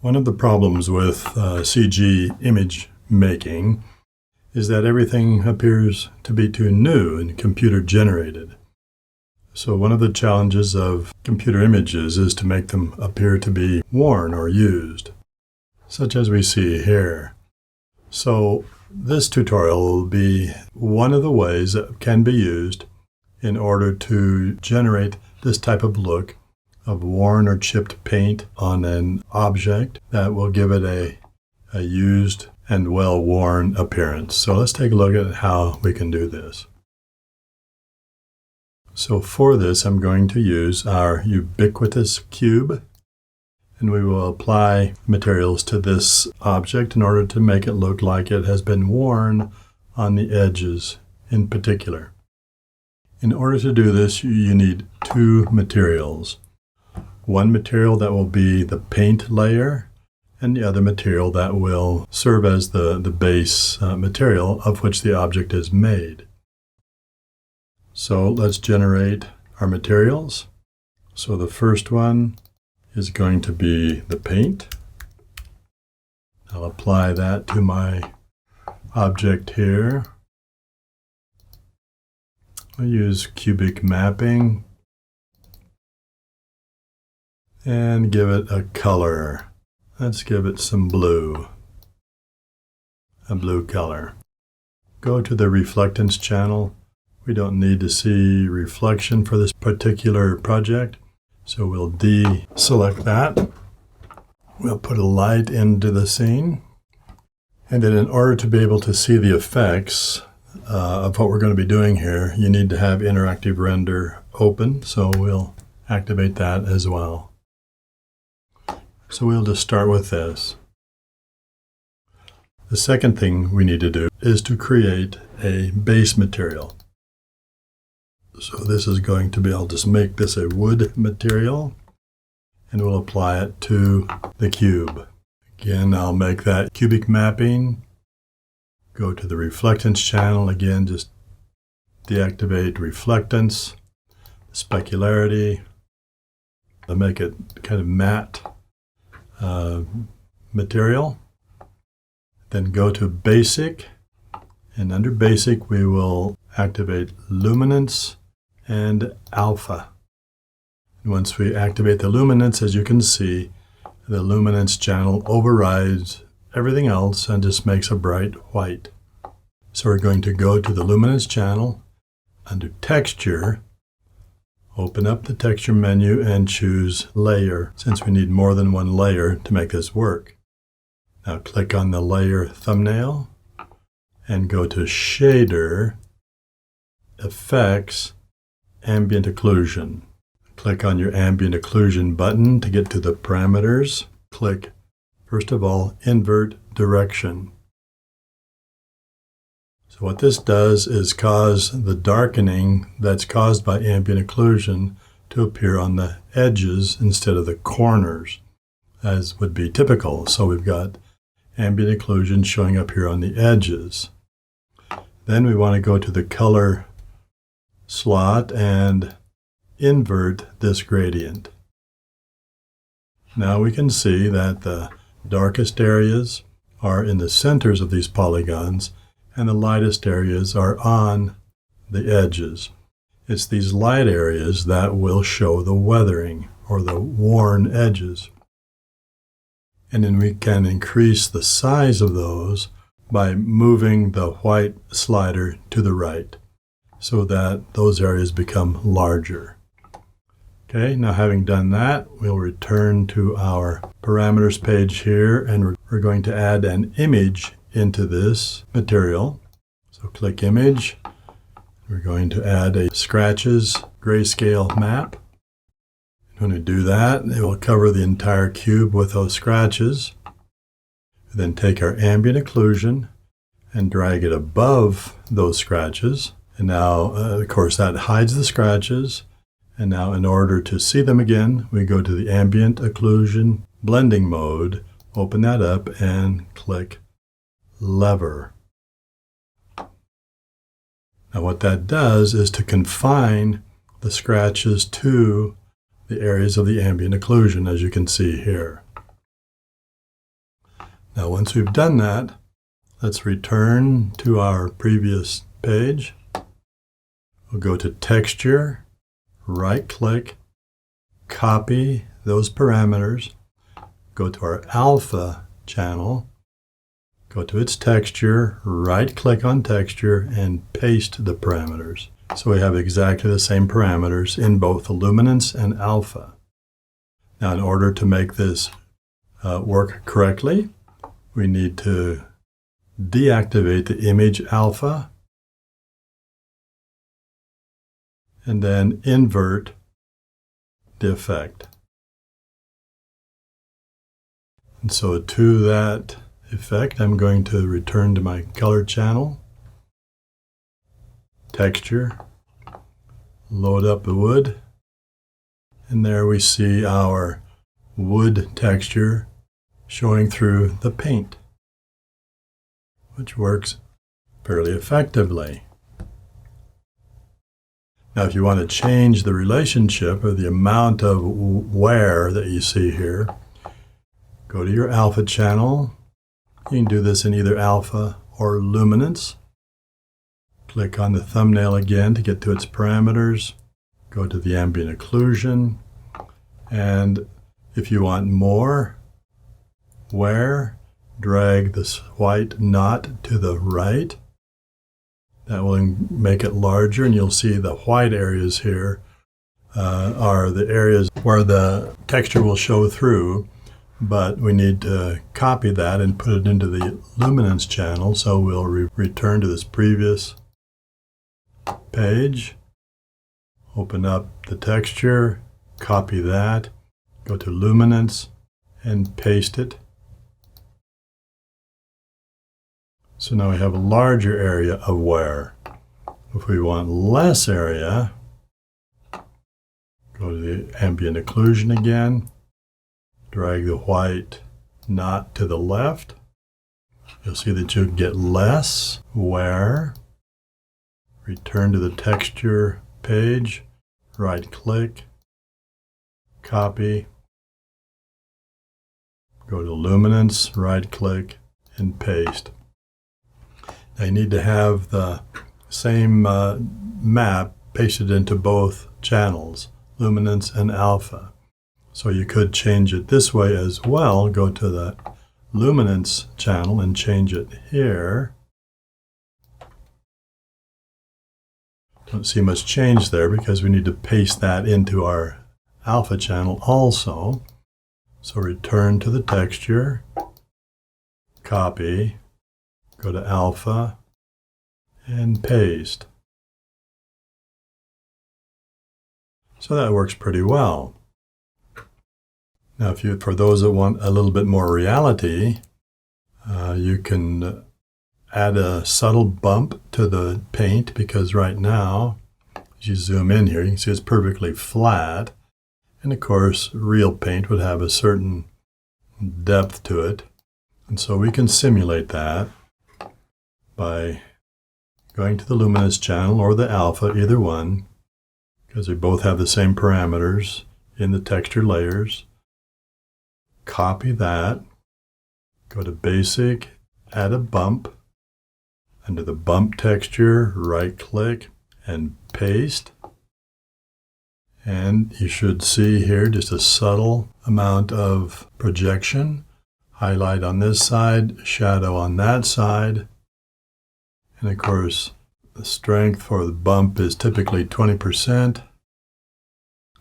One of the problems with CG image making is that everything appears to be too new and computer generated. So one of the challenges of computer images is to make them appear to be worn or used, such as we see here. So this tutorial will be one of the ways that can be used in order to generate this type of look of worn or chipped paint on an object that will give it a used and well-worn appearance. So let's take a look at how we can do this. So for this, I'm going to use our ubiquitous cube, and we will apply materials to this object in order to make it look like it has been worn on the edges in particular. In order to do this, you need two materials. One material that will be the paint layer, and the other material that will serve as the base material of which the object is made. So let's generate our materials. So the first one is going to be the paint. I'll apply that to my object here. I'll use cubic mapping and give it a color. Let's give it some blue, a blue color. Go to the reflectance channel. We don't need to see reflection for this particular project, so we'll deselect that. We'll put a light into the scene. And then in order to be able to see the effects of what we're going to be doing here, you need to have interactive render open, so we'll activate that as well. So we'll just start with this. The second thing we need to do is to create a base material. So this is going to be, I'll just make this a wood material, and we'll apply it to the cube. Again, I'll make that cubic mapping. Go to the reflectance channel. Again, just deactivate reflectance, specularity. I'll make it kind of matte material. Then go to basic, and under basic we will activate luminance and alpha. And once we activate the luminance, as you can see, the luminance channel overrides everything else and just makes a bright white. So we're going to go to the luminance channel, under texture, open up the texture menu and choose layer, since we need more than one layer to make this work. Now click on the layer thumbnail and go to shader, effects, ambient occlusion. Click on your ambient occlusion button to get to the parameters. Click, first of all, invert direction. So what this does is cause the darkening that's caused by ambient occlusion to appear on the edges instead of the corners, as would be typical. So we've got ambient occlusion showing up here on the edges. Then we want to go to the color slot and invert this gradient. Now we can see that the darkest areas are in the centers of these polygons, and the lightest areas are on the edges. It's these light areas that will show the weathering or the worn edges. And then we can increase the size of those by moving the white slider to the right so that those areas become larger. Okay, now having done that, we'll return to our parameters page here, and we're going to add an image into this material. So click image. We're going to add a scratches grayscale map. When we do that, it will cover the entire cube with those scratches. Then take our ambient occlusion and drag it above those scratches. And now, of course, that hides the scratches. And now in order to see them again, we go to the ambient occlusion blending mode, open that up and click lever. Now what that does is to confine the scratches to the areas of the ambient occlusion, as you can see here. Now once we've done that, let's return to our previous page. We'll go to Texture, right-click, copy those parameters, go to our alpha channel, go to its texture, right-click on texture, and paste the parameters. So we have exactly the same parameters in both the luminance and alpha. Now in order to make this work correctly, we need to deactivate the image alpha and then invert the effect. And so to that effect, I'm going to return to my color channel, texture, load up the wood, and there we see our wood texture showing through the paint, which works fairly effectively. Now if you want to change the relationship or the amount of wear that you see here, go to your alpha channel. You can do this in either alpha or luminance. Click on the thumbnail again to get to its parameters. Go to the ambient occlusion, and if you want more wear, drag this white knot to the right. That will make it larger, and you'll see the white areas here are the areas where the texture will show through, but we need to copy that and put it into the luminance channel. So we'll return to this previous page, open up the texture, copy that, go to luminance, and paste it. So now we have a larger area of wear. If we want less area, go to the ambient occlusion again, drag the white knot to the left. You'll see that you get less wear. Return to the texture page, right-click, copy, go to luminance, right-click, and paste. Now you need to have the same map pasted into both channels, luminance and alpha. So you could change it this way as well. Go to the luminance channel and change it here. Don't see much change there because we need to paste that into our alpha channel also. So return to the texture, copy, go to alpha, and paste. So that works pretty well. Now, for those that want a little bit more reality, you can add a subtle bump to the paint, because right now, as you zoom in here, you can see it's perfectly flat. And of course, real paint would have a certain depth to it. And so we can simulate that by going to the luminance channel or the alpha, either one, because they both have the same parameters in the texture layers. Copy that, go to Basic, add a bump. Under the bump texture, right-click and paste. And you should see here just a subtle amount of projection. Highlight on this side, shadow on that side. And of course, the strength for the bump is typically 20%.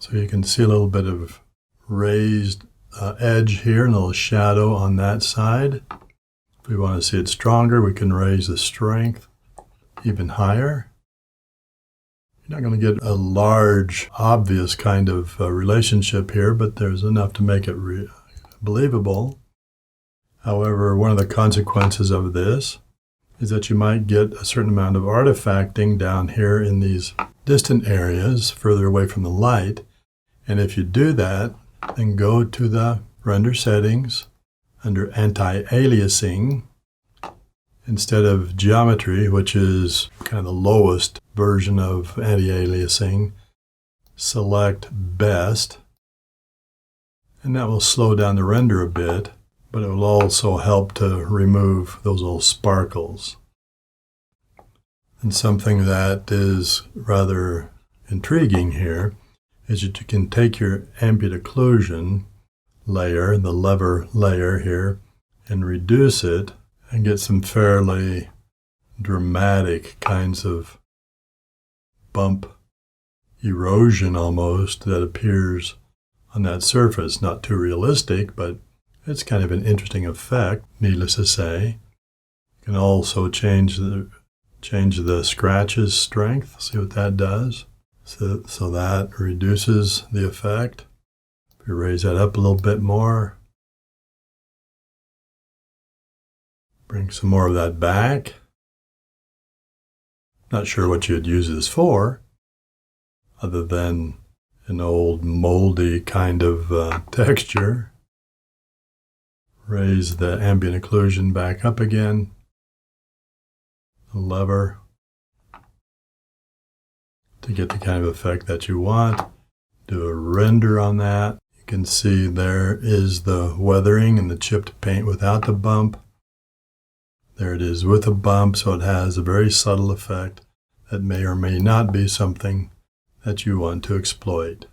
So you can see a little bit of raised edge here, and a little shadow on that side. If we want to see it stronger, we can raise the strength even higher. You're not going to get a large, obvious kind of relationship here, but there's enough to make it believable. However, one of the consequences of this is that you might get a certain amount of artifacting down here in these distant areas further away from the light. And if you do that, then go to the render settings under anti-aliasing. Instead of geometry, which is kind of the lowest version of anti-aliasing, select best, and that will slow down the render a bit. but it will also help to remove those little sparkles. And something that is rather intriguing here is that you can take your ambient occlusion layer, the lever layer here, and reduce it and get some fairly dramatic kinds of bump erosion almost that appears on that surface. Not too realistic, but it's kind of an interesting effect, needless to say. You can also change the scratches strength, see what that does. So that reduces the effect. If you raise that up a little bit more, bring some more of that back. Not sure what you'd use this for, other than an old moldy kind of texture. Raise the ambient occlusion back up again. The lever to get the kind of effect that you want. Do a render on that. You can see there is the weathering and the chipped paint without the bump. There it is with a bump, so it has a very subtle effect that may or may not be something that you want to exploit.